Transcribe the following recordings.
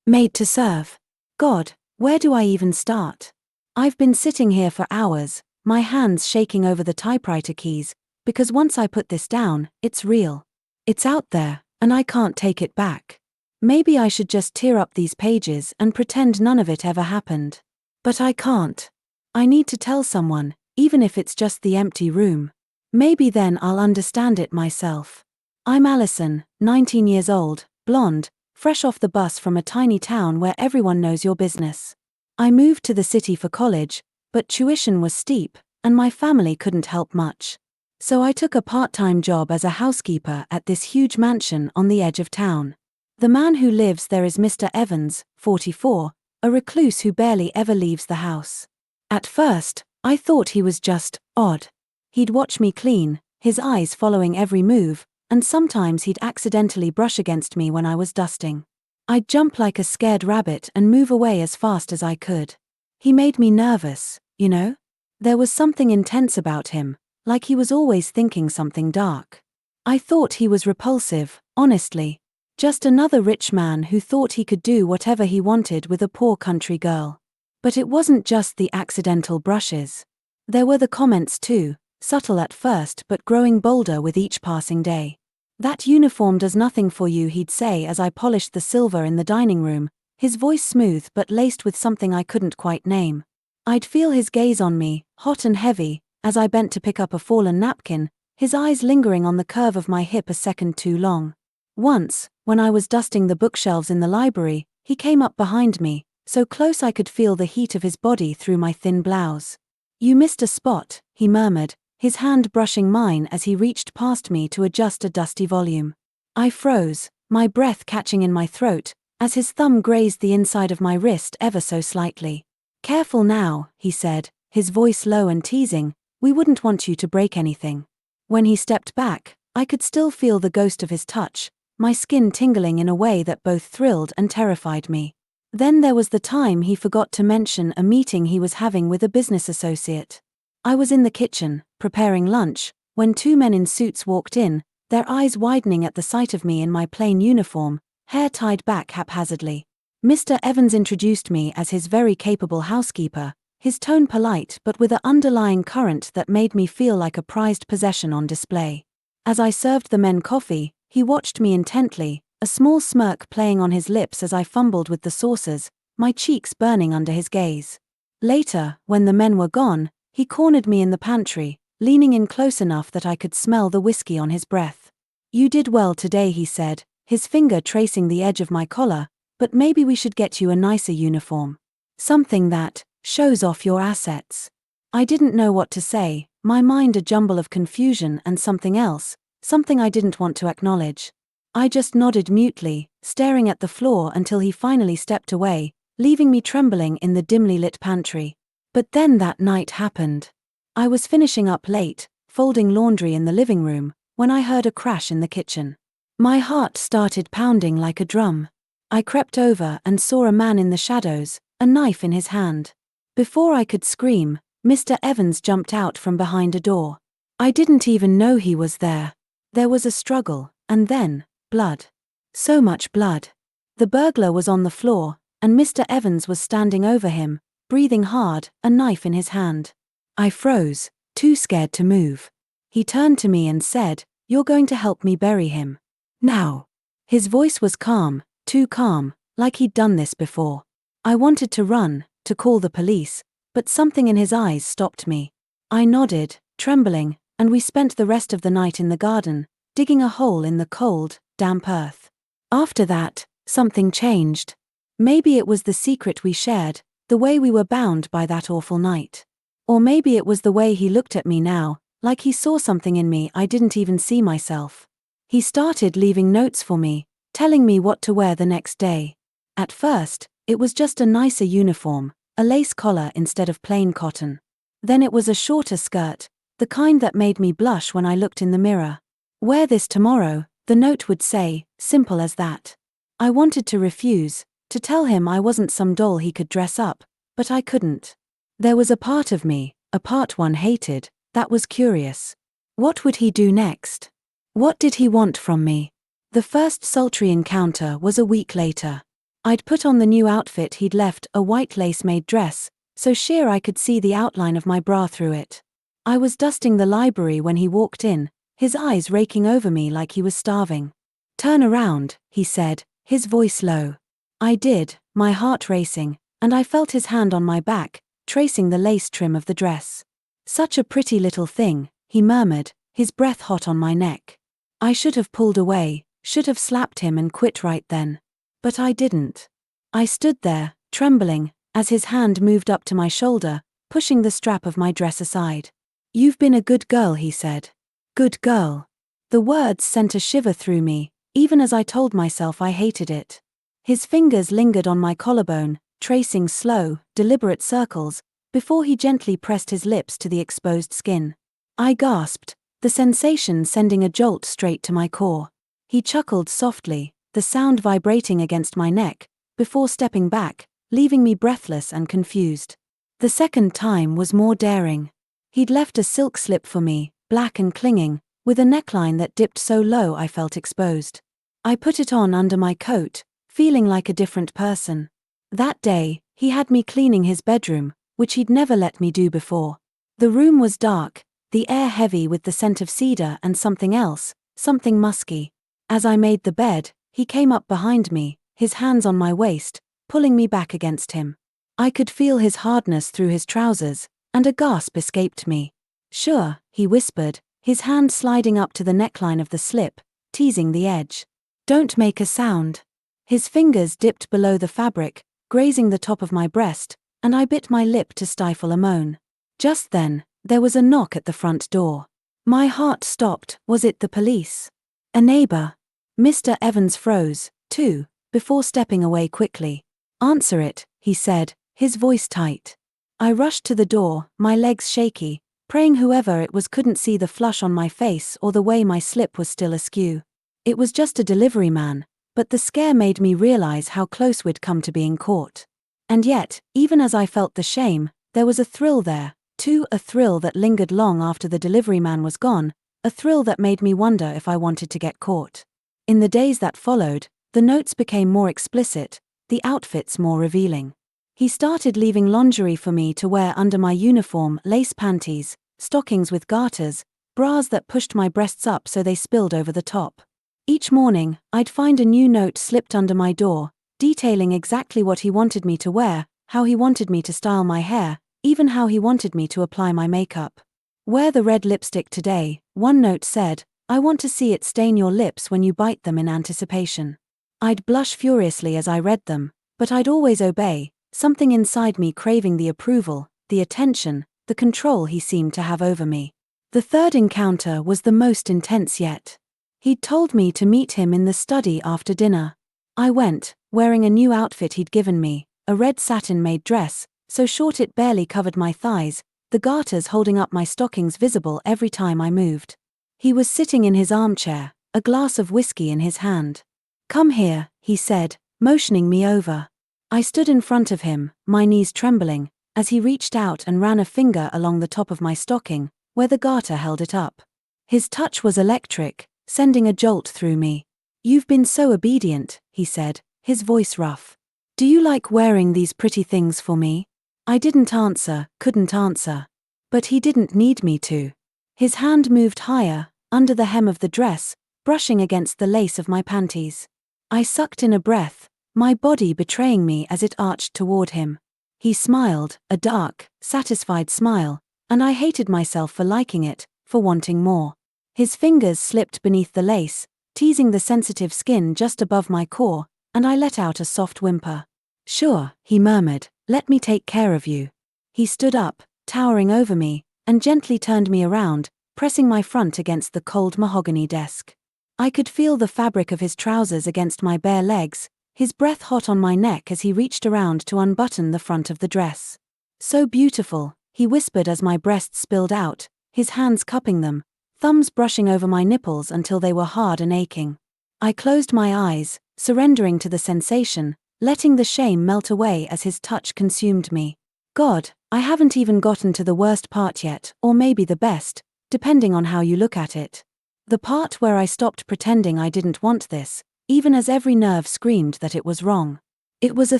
Made to serve. God, where do I even start? I've been sitting here for hours, my hands shaking over the typewriter keys, because once I put this down, it's real. It's out there, and I can't take it back. Maybe I should just tear up these pages and pretend none of it ever happened. But I can't. I need to tell someone, even if it's just the empty room. Maybe then I'll understand it myself. I'm Allison, 19 years old, blonde, fresh off the bus from a tiny town where everyone knows your business. I moved to the city for college, but tuition was steep, and my family couldn't help much. So I took a part-time job as a housekeeper at this huge mansion on the edge of town. The man who lives there is Mr. Evans, 44, a recluse who barely ever leaves the house. At first, I thought he was just odd. He'd watch me clean, his eyes following every move, and sometimes he'd accidentally brush against me when I was dusting. I'd jump like a scared rabbit and move away as fast as I could. He made me nervous, you know? There was something intense about him, like he was always thinking something dark. I thought he was repulsive, honestly. Just another rich man who thought he could do whatever he wanted with a poor country girl. But it wasn't just the accidental brushes. There were the comments too, subtle at first but growing bolder with each passing day. "That uniform does nothing for you," he'd say as I polished the silver in the dining room, his voice smooth but laced with something I couldn't quite name. I'd feel his gaze on me, hot and heavy, as I bent to pick up a fallen napkin, his eyes lingering on the curve of my hip a second too long. Once, when I was dusting the bookshelves in the library, he came up behind me, so close I could feel the heat of his body through my thin blouse. "You missed a spot," he murmured, his hand brushing mine as he reached past me to adjust a dusty volume. I froze, my breath catching in my throat, as his thumb grazed the inside of my wrist ever so slightly. "Careful now," he said, his voice low and teasing, "we wouldn't want you to break anything." When he stepped back, I could still feel the ghost of his touch, my skin tingling in a way that both thrilled and terrified me. Then there was the time he forgot to mention a meeting he was having with a business associate. I was in the kitchen, preparing lunch, when two men in suits walked in, their eyes widening at the sight of me in my plain uniform, hair tied back haphazardly. Mr. Evans introduced me as his very capable housekeeper, his tone polite but with an underlying current that made me feel like a prized possession on display. As I served the men coffee, he watched me intently, a small smirk playing on his lips as I fumbled with the saucers, my cheeks burning under his gaze. Later, when the men were gone, he cornered me in the pantry, leaning in close enough that I could smell the whiskey on his breath. "You did well today," he said, his finger tracing the edge of my collar, "but maybe we should get you a nicer uniform. Something that shows off your assets." I didn't know what to say, my mind a jumble of confusion and something else, something I didn't want to acknowledge. I just nodded mutely, staring at the floor until he finally stepped away, leaving me trembling in the dimly lit pantry. But then that night happened. I was finishing up late, folding laundry in the living room, when I heard a crash in the kitchen. My heart started pounding like a drum. I crept over and saw a man in the shadows, a knife in his hand. Before I could scream, Mr. Evans jumped out from behind a door. I didn't even know he was there. There was a struggle, and then, blood. So much blood. The burglar was on the floor, and Mr. Evans was standing over him, breathing hard, a knife in his hand. I froze, too scared to move. He turned to me and said, "You're going to help me bury him. Now." His voice was calm, too calm, like he'd done this before. I wanted to run, to call the police, but something in his eyes stopped me. I nodded, trembling, and we spent the rest of the night in the garden, digging a hole in the cold, damp earth. After that, something changed. Maybe it was the secret we shared, the way we were bound by that awful night. Or maybe it was the way he looked at me now, like he saw something in me I didn't even see myself. He started leaving notes for me, telling me what to wear the next day. At first, it was just a nicer uniform, a lace collar instead of plain cotton. Then it was a shorter skirt, the kind that made me blush when I looked in the mirror. "Wear this tomorrow," the note would say, simple as that. I wanted to refuse, to tell him I wasn't some doll he could dress up, but I couldn't. There was a part of me, a part one hated, that was curious. What would he do next? What did he want from me? The first sultry encounter was a week later. I'd put on the new outfit he'd left, a white lace maid dress, so sheer I could see the outline of my bra through it. I was dusting the library when he walked in, his eyes raking over me like he was starving. "Turn around," he said, his voice low. I did, my heart racing, and I felt his hand on my back, tracing the lace trim of the dress. "Such a pretty little thing," he murmured, his breath hot on my neck. I should have pulled away, should have slapped him and quit right then. But I didn't. I stood there, trembling, as his hand moved up to my shoulder, pushing the strap of my dress aside. "You've been a good girl," he said. Good girl. The words sent a shiver through me, even as I told myself I hated it. His fingers lingered on my collarbone, tracing slow, deliberate circles, before he gently pressed his lips to the exposed skin. I gasped, the sensation sending a jolt straight to my core. He chuckled softly, the sound vibrating against my neck, before stepping back, leaving me breathless and confused. The second time was more daring. He'd left a silk slip for me, black and clinging, with a neckline that dipped so low I felt exposed. I put it on under my coat, feeling like a different person. That day, he had me cleaning his bedroom, which he'd never let me do before. The room was dark, the air heavy with the scent of cedar and something else, something musky. As I made the bed, he came up behind me, his hands on my waist, pulling me back against him. I could feel his hardness through his trousers, and a gasp escaped me. "Sure," he whispered, his hand sliding up to the neckline of the slip, teasing the edge. "Don't make a sound." His fingers dipped below the fabric, grazing the top of my breast, and I bit my lip to stifle a moan. Just then, there was a knock at the front door. My heart stopped. Was it the police? A neighbor? Mr. Evans froze, too, before stepping away quickly. "Answer it," he said, his voice tight. I rushed to the door, my legs shaky, praying whoever it was couldn't see the flush on my face or the way my slip was still askew. It was just a delivery man, but the scare made me realize how close we'd come to being caught. And yet, even as I felt the shame, there was a thrill there, too, a thrill that lingered long after the delivery man was gone, a thrill that made me wonder if I wanted to get caught. In the days that followed, the notes became more explicit, the outfits more revealing. He started leaving lingerie for me to wear under my uniform, lace panties, stockings with garters, bras that pushed my breasts up so they spilled over the top. Each morning, I'd find a new note slipped under my door, detailing exactly what he wanted me to wear, how he wanted me to style my hair, even how he wanted me to apply my makeup. "Wear the red lipstick today," one note said. "I want to see it stain your lips when you bite them in anticipation." I'd blush furiously as I read them, but I'd always obey, something inside me craving the approval, the attention, the control he seemed to have over me. The third encounter was the most intense yet. He'd told me to meet him in the study after dinner. I went, wearing a new outfit he'd given me, a red satin maid dress, so short it barely covered my thighs, the garters holding up my stockings visible every time I moved. He was sitting in his armchair, a glass of whiskey in his hand. "Come here," he said, motioning me over. I stood in front of him, my knees trembling, as he reached out and ran a finger along the top of my stocking, where the garter held it up. His touch was electric, sending a jolt through me. "You've been so obedient," he said, his voice rough. "Do you like wearing these pretty things for me?" I didn't answer, couldn't answer. But he didn't need me to. His hand moved higher, under the hem of the dress, brushing against the lace of my panties. I sucked in a breath, my body betraying me as it arched toward him. He smiled, a dark, satisfied smile, and I hated myself for liking it, for wanting more. His fingers slipped beneath the lace, teasing the sensitive skin just above my core, and I let out a soft whimper. "Sure," he murmured, "let me take care of you." He stood up, towering over me, and gently turned me around, pressing my front against the cold mahogany desk. I could feel the fabric of his trousers against my bare legs, his breath hot on my neck as he reached around to unbutton the front of the dress. "So beautiful," he whispered as my breasts spilled out, his hands cupping them, thumbs brushing over my nipples until they were hard and aching. I closed my eyes, surrendering to the sensation, letting the shame melt away as his touch consumed me. God, I haven't even gotten to the worst part yet, or maybe the best, depending on how you look at it. The part where I stopped pretending I didn't want this, even as every nerve screamed that it was wrong. It was a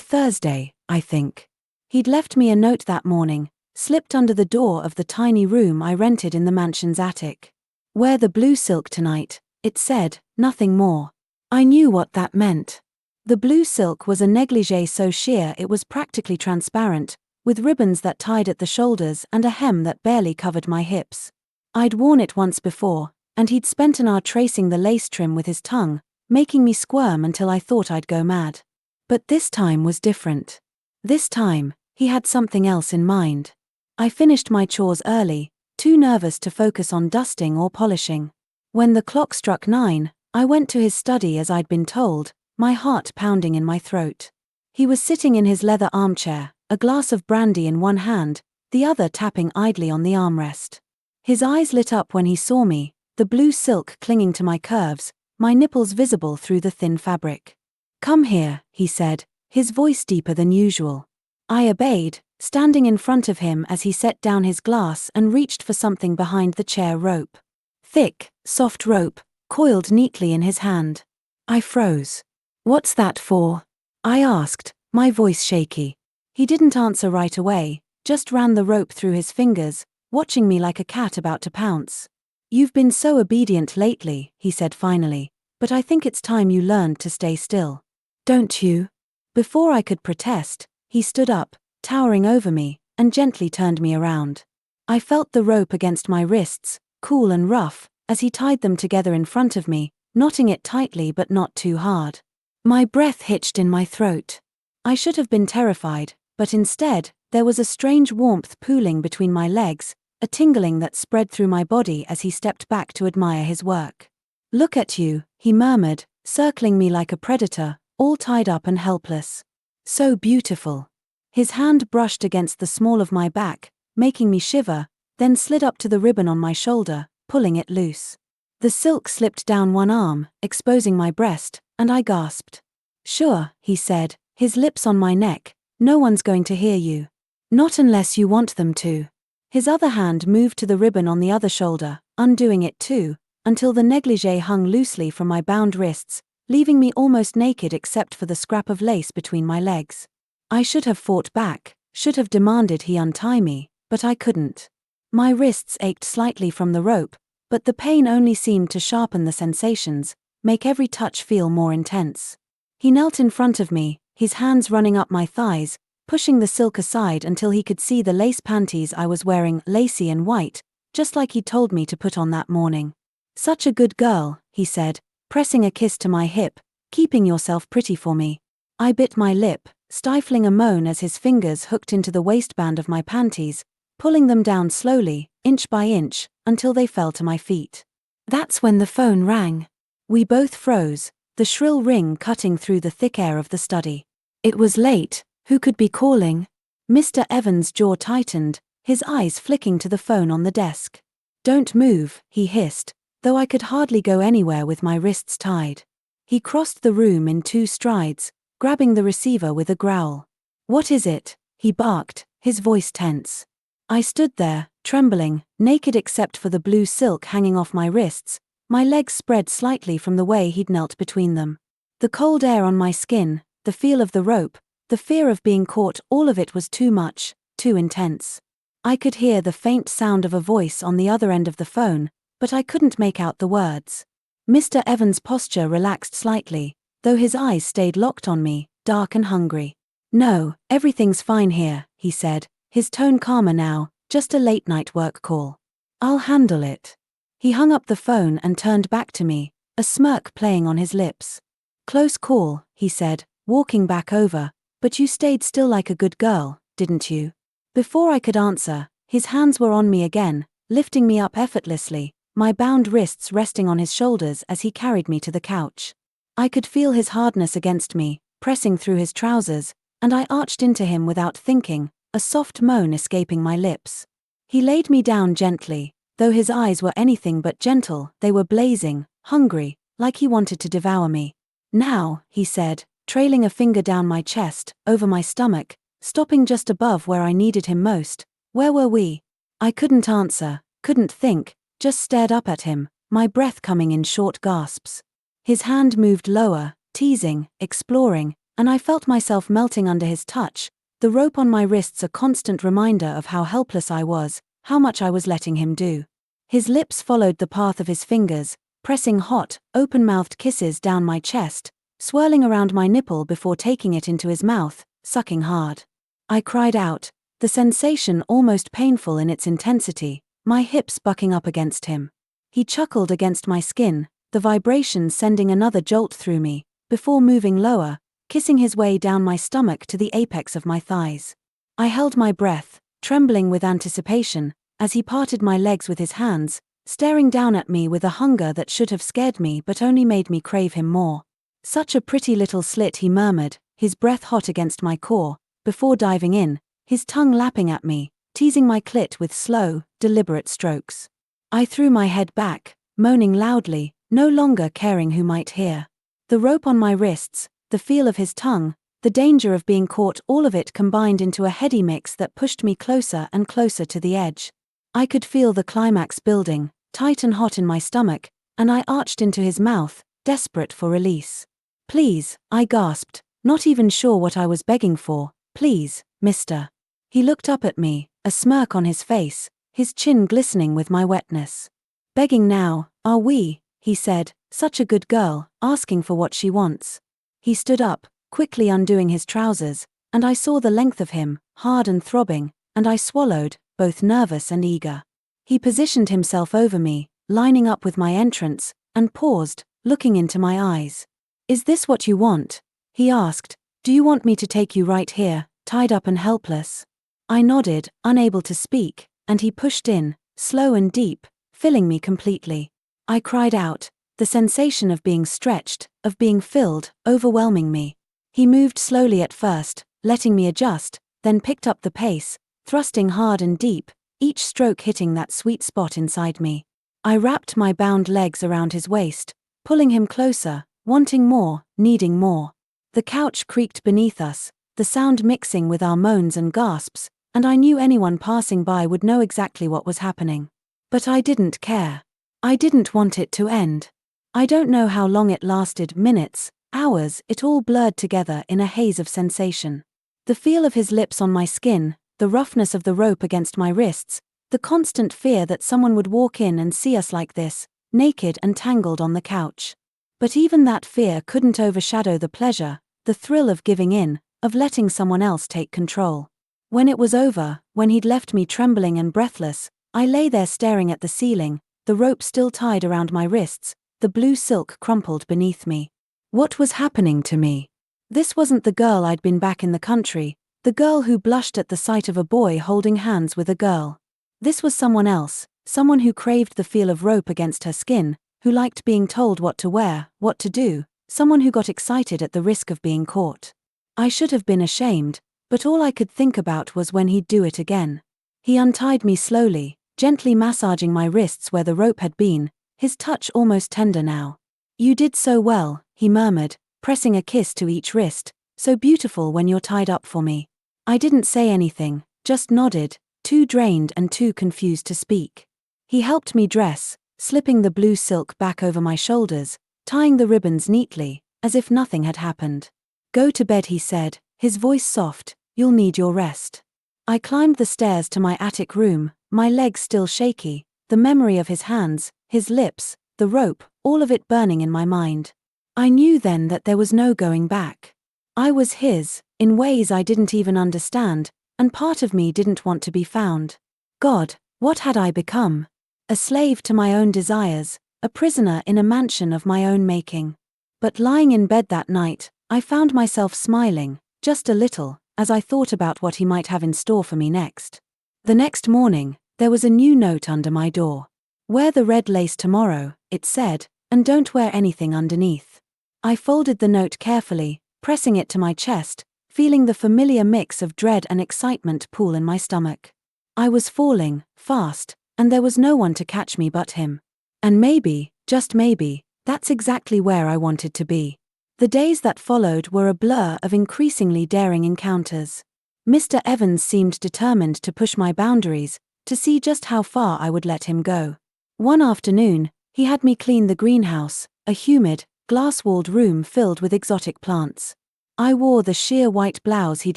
Thursday, I think. He'd left me a note that morning, slipped under the door of the tiny room I rented in the mansion's attic. Wear the blue silk tonight, it said, nothing more. I knew what that meant. The blue silk was a negligee so sheer it was practically transparent, with ribbons that tied at the shoulders and a hem that barely covered my hips. I'd worn it once before, and he'd spent an hour tracing the lace trim with his tongue, making me squirm until I thought I'd go mad. But this time was different. This time, he had something else in mind. I finished my chores early, too nervous to focus on dusting or polishing. When the clock struck 9, I went to his study as I'd been told, my heart pounding in my throat. He was sitting in his leather armchair, a glass of brandy in one hand, the other tapping idly on the armrest. His eyes lit up when he saw me, the blue silk clinging to my curves, my nipples visible through the thin fabric. "Come here," he said, his voice deeper than usual. I obeyed, standing in front of him as he set down his glass and reached for something behind the chair rope. Thick, soft rope, coiled neatly in his hand. I froze. "What's that for?" I asked, my voice shaky. He didn't answer right away, just ran the rope through his fingers, watching me like a cat about to pounce. "You've been so obedient lately," he said finally, "but I think it's time you learned to stay still. Don't you?" Before I could protest, he stood up, towering over me, and gently turned me around. I felt the rope against my wrists, cool and rough, as he tied them together in front of me, knotting it tightly but not too hard. My breath hitched in my throat. I should have been terrified, but instead, there was a strange warmth pooling between my legs, a tingling that spread through my body as he stepped back to admire his work. "Look at you," he murmured, circling me like a predator, all tied up and helpless. "So beautiful." His hand brushed against the small of my back, making me shiver, then slid up to the ribbon on my shoulder, pulling it loose. The silk slipped down one arm, exposing my breast, and I gasped. "Sure," he said, his lips on my neck, "no one's going to hear you. Not unless you want them to." His other hand moved to the ribbon on the other shoulder, undoing it too, until the negligee hung loosely from my bound wrists, leaving me almost naked except for the scrap of lace between my legs. I should have fought back, should have demanded he untie me, but I couldn't. My wrists ached slightly from the rope, but the pain only seemed to sharpen the sensations, make every touch feel more intense. He knelt in front of me, his hands running up my thighs, pushing the silk aside until he could see the lace panties I was wearing, lacy and white, just like he'd told me to put on that morning. "Such a good girl," he said, pressing a kiss to my hip, "keeping yourself pretty for me." I bit my lip, stifling a moan as his fingers hooked into the waistband of my panties, pulling them down slowly, inch by inch, until they fell to my feet. That's when the phone rang. We both froze, the shrill ring cutting through the thick air of the study. It was late. Who could be calling? Mr. Evans' jaw tightened, his eyes flicking to the phone on the desk. "Don't move," he hissed, though I could hardly go anywhere with my wrists tied. He crossed the room in 2 strides, grabbing the receiver with a growl. "What is it?" he barked, his voice tense. I stood there, trembling, naked except for the blue silk hanging off my wrists, my legs spread slightly from the way he'd knelt between them. The cold air on my skin, the feel of the rope, the fear of being caught, all of it was too much, too intense. I could hear the faint sound of a voice on the other end of the phone, but I couldn't make out the words. Mr. Evans' posture relaxed slightly, though his eyes stayed locked on me, dark and hungry. "No, everything's fine here," he said, his tone calmer now, "just a late-night work call. I'll handle it." He hung up the phone and turned back to me, a smirk playing on his lips. "Close call," he said, walking back over, "but you stayed still like a good girl, didn't you?" Before I could answer, his hands were on me again, lifting me up effortlessly, my bound wrists resting on his shoulders as he carried me to the couch. I could feel his hardness against me, pressing through his trousers, and I arched into him without thinking, a soft moan escaping my lips. He laid me down gently, though his eyes were anything but gentle, they were blazing, hungry, like he wanted to devour me. "Now," he said, trailing a finger down my chest, over my stomach, stopping just above where I needed him most. "Where were we?" I couldn't answer, couldn't think, just stared up at him, my breath coming in short gasps. His hand moved lower, teasing, exploring, and I felt myself melting under his touch, the rope on my wrists a constant reminder of how helpless I was, how much I was letting him do. His lips followed the path of his fingers, pressing hot, open-mouthed kisses down my chest, swirling around my nipple before taking it into his mouth, sucking hard. I cried out, the sensation almost painful in its intensity, my hips bucking up against him. He chuckled against my skin, the vibration sending another jolt through me, before moving lower, kissing his way down my stomach to the apex of my thighs. I held my breath, trembling with anticipation, as he parted my legs with his hands, staring down at me with a hunger that should have scared me but only made me crave him more. Such a pretty little slit, he murmured, his breath hot against my core, before diving in, his tongue lapping at me, teasing my clit with slow, deliberate strokes. I threw my head back, moaning loudly, no longer caring who might hear. The rope on my wrists, the feel of his tongue, the danger of being caught, all of it combined into a heady mix that pushed me closer and closer to the edge. I could feel the climax building, tight and hot in my stomach, and I arched into his mouth, desperate for release. Please, I gasped, not even sure what I was begging for, please, mister. He looked up at me, a smirk on his face, his chin glistening with my wetness. Begging now, are we? He said, such a good girl, asking for what she wants. He stood up, quickly undoing his trousers, and I saw the length of him, hard and throbbing, and I swallowed, both nervous and eager. He positioned himself over me, lining up with my entrance, and paused, looking into my eyes. Is this what you want? He asked. Do you want me to take you right here, tied up and helpless? I nodded, unable to speak, and he pushed in, slow and deep, filling me completely. I cried out, the sensation of being stretched, of being filled, overwhelming me. He moved slowly at first, letting me adjust, then picked up the pace, thrusting hard and deep, each stroke hitting that sweet spot inside me. I wrapped my bound legs around his waist, pulling him closer, wanting more, needing more. The couch creaked beneath us, the sound mixing with our moans and gasps, and I knew anyone passing by would know exactly what was happening. But I didn't care. I didn't want it to end. I don't know how long it lasted, minutes, hours, it all blurred together in a haze of sensation. The feel of his lips on my skin, the roughness of the rope against my wrists, the constant fear that someone would walk in and see us like this, naked and tangled on the couch. But even that fear couldn't overshadow the pleasure, the thrill of giving in, of letting someone else take control. When it was over, when he'd left me trembling and breathless, I lay there staring at the ceiling, the rope still tied around my wrists, the blue silk crumpled beneath me. What was happening to me? This wasn't the girl I'd been back in the country, the girl who blushed at the sight of a boy holding hands with a girl. This was someone else, someone who craved the feel of rope against her skin, who liked being told what to wear, what to do, someone who got excited at the risk of being caught. I should have been ashamed, but all I could think about was when he'd do it again. He untied me slowly, gently massaging my wrists where the rope had been, his touch almost tender now. You did so well, he murmured, pressing a kiss to each wrist, so beautiful when you're tied up for me. I didn't say anything, just nodded, too drained and too confused to speak. He helped me dress, slipping the blue silk back over my shoulders, tying the ribbons neatly, as if nothing had happened. Go to bed, he said, his voice soft, you'll need your rest. I climbed the stairs to my attic room, my legs still shaky, the memory of his hands, his lips, the rope, all of it burning in my mind. I knew then that there was no going back. I was his, in ways I didn't even understand, and part of me didn't want to be found. God, what had I become? A slave to my own desires, a prisoner in a mansion of my own making. But lying in bed that night, I found myself smiling, just a little, as I thought about what he might have in store for me next. The next morning, there was a new note under my door. Wear the red lace tomorrow, it said, and don't wear anything underneath. I folded the note carefully, pressing it to my chest, feeling the familiar mix of dread and excitement pool in my stomach. I was falling, fast, and there was no one to catch me but him. And maybe, just maybe, that's exactly where I wanted to be. The days that followed were a blur of increasingly daring encounters. Mr. Evans seemed determined to push my boundaries, to see just how far I would let him go. One afternoon, he had me clean the greenhouse, a humid, glass-walled room filled with exotic plants. I wore the sheer white blouse he'd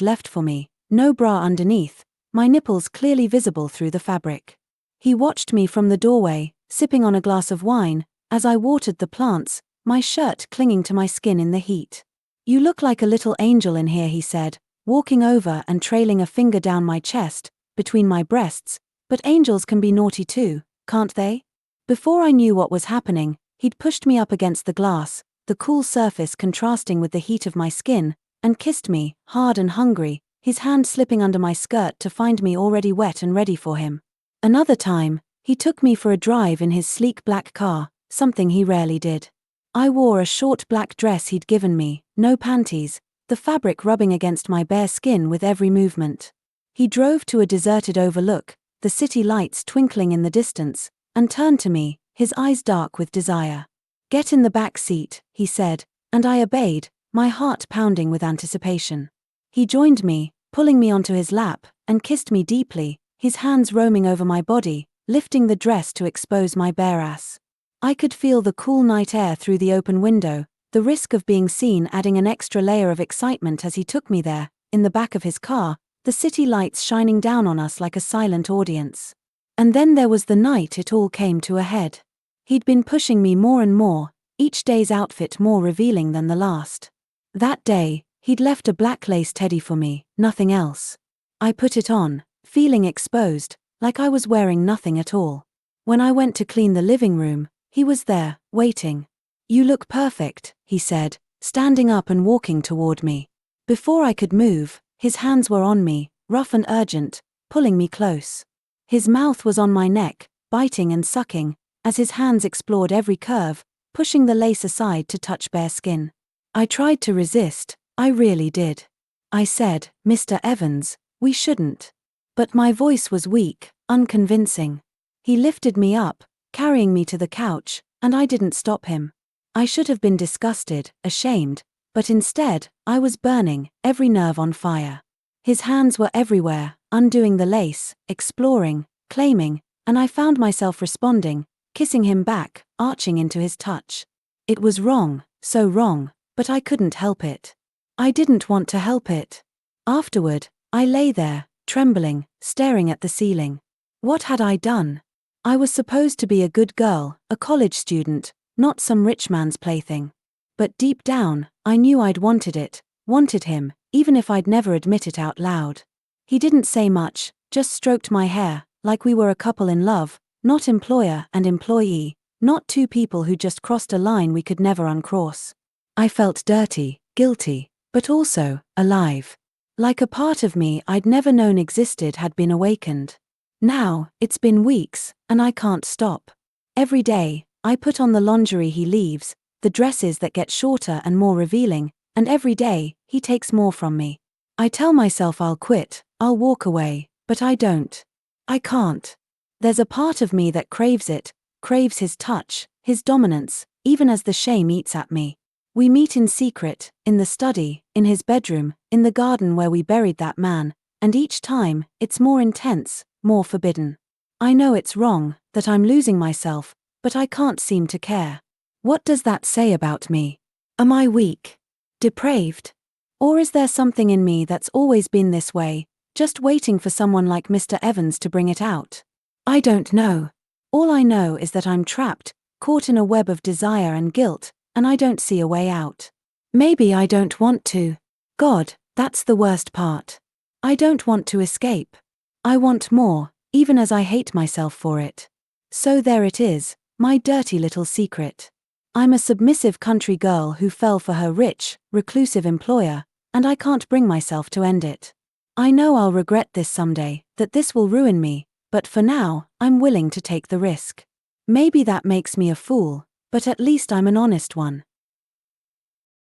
left for me, no bra underneath, my nipples clearly visible through the fabric. He watched me from the doorway, sipping on a glass of wine, as I watered the plants, my shirt clinging to my skin in the heat. "You look like a little angel in here," he said, walking over and trailing a finger down my chest, between my breasts. "But angels can be naughty too, can't they?" Before I knew what was happening, he'd pushed me up against the glass, the cool surface contrasting with the heat of my skin, and kissed me, hard and hungry, his hand slipping under my skirt to find me already wet and ready for him. Another time, he took me for a drive in his sleek black car, something he rarely did. I wore a short black dress he'd given me, no panties, the fabric rubbing against my bare skin with every movement. He drove to a deserted overlook, the city lights twinkling in the distance, and turned to me, his eyes dark with desire. "Get in the back seat," he said, and I obeyed, my heart pounding with anticipation. He joined me, pulling me onto his lap, and kissed me deeply, his hands roaming over my body, lifting the dress to expose my bare ass. I could feel the cool night air through the open window, the risk of being seen adding an extra layer of excitement as he took me there, in the back of his car, the city lights shining down on us like a silent audience. And then there was the night it all came to a head. He'd been pushing me more and more, each day's outfit more revealing than the last. That day, he'd left a black lace teddy for me, nothing else. I put it on, feeling exposed, like I was wearing nothing at all. When I went to clean the living room, he was there, waiting. "You look perfect," he said, standing up and walking toward me. Before I could move, his hands were on me, rough and urgent, pulling me close. His mouth was on my neck, biting and sucking, as his hands explored every curve, pushing the lace aside to touch bare skin. I tried to resist, I really did. I said, "Mr. Evans, we shouldn't." But my voice was weak, unconvincing. He lifted me up, carrying me to the couch, and I didn't stop him. I should have been disgusted, ashamed, but instead, I was burning, every nerve on fire. His hands were everywhere, undoing the lace, exploring, claiming, and I found myself responding, kissing him back, arching into his touch. It was wrong, so wrong, but I couldn't help it. I didn't want to help it. Afterward, I lay there, trembling, staring at the ceiling. What had I done? I was supposed to be a good girl, a college student, not some rich man's plaything. But deep down, I knew I'd wanted it, wanted him, even if I'd never admit it out loud. He didn't say much, just stroked my hair, like we were a couple in love, not employer and employee, not two people who just crossed a line we could never uncross. I felt dirty, guilty, but also alive. Like a part of me I'd never known existed had been awakened. Now, it's been weeks, and I can't stop. Every day, I put on the lingerie he leaves, the dresses that get shorter and more revealing, and every day, he takes more from me. I tell myself I'll quit, I'll walk away, but I don't. I can't. There's a part of me that craves it, craves his touch, his dominance, even as the shame eats at me. We meet in secret, in the study, in his bedroom, in the garden where we buried that man, and each time, it's more intense, more forbidden. I know it's wrong, that I'm losing myself, but I can't seem to care. What does that say about me? Am I weak? Depraved? Or is there something in me that's always been this way, just waiting for someone like Mr. Evans to bring it out? I don't know. All I know is that I'm trapped, caught in a web of desire and guilt, and I don't see a way out. Maybe I don't want to. God, that's the worst part. I don't want to escape. I want more, even as I hate myself for it. So there it is, my dirty little secret. I'm a submissive country girl who fell for her rich, reclusive employer, and I can't bring myself to end it. I know I'll regret this someday, that this will ruin me, but for now, I'm willing to take the risk. Maybe that makes me a fool, but at least I'm an honest one.